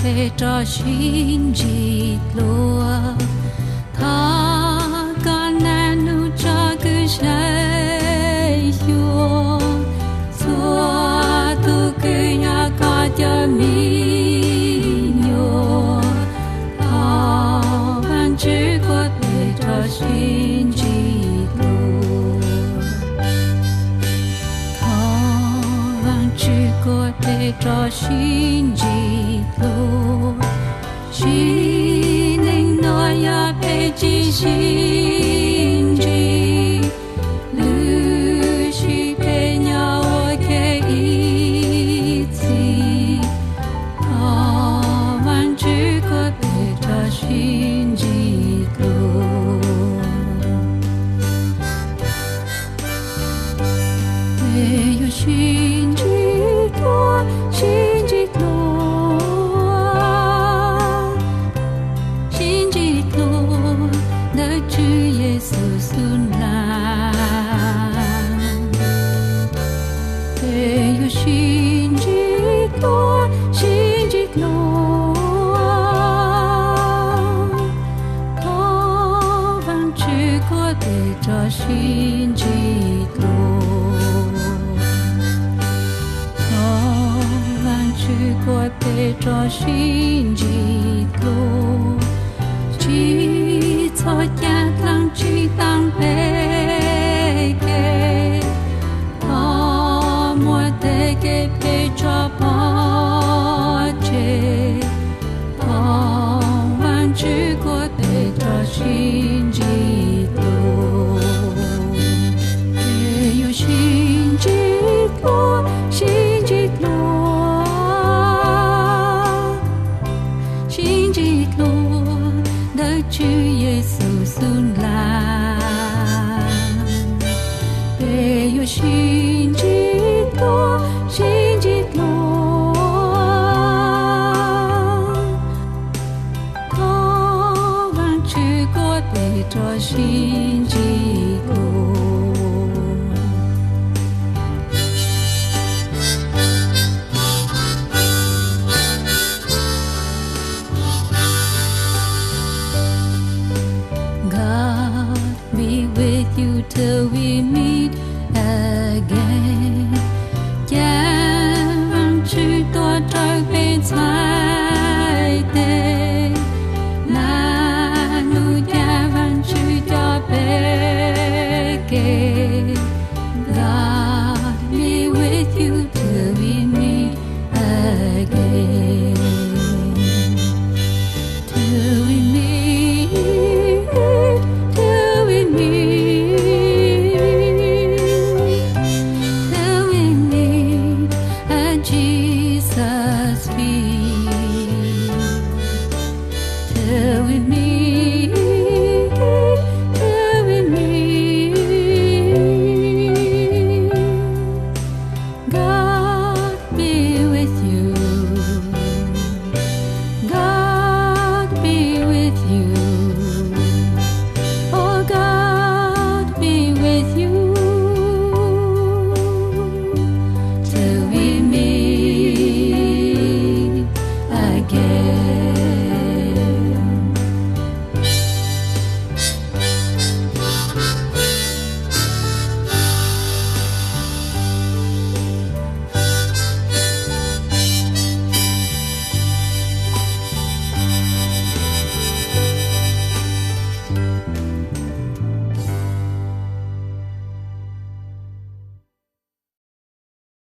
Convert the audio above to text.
被这心记录，他敢难努这个谁哟，做都给呀个的命哟，他敢只过被这心记录，他敢只过被这心记录。心灵诺亚被记心记，旅去被鸟我给一起，他们只可被这心记录，没有心记录，心记录。心记录，心记录，他们只过被这心记录，他们只过被这心记录，只错一浪只当被给。给陪着我这，他们只过被这心记录，没有心记录，心记录，心记录的主耶稣送来，没有心记录。心记录，他们只过被这心记录。God be with you till we meet.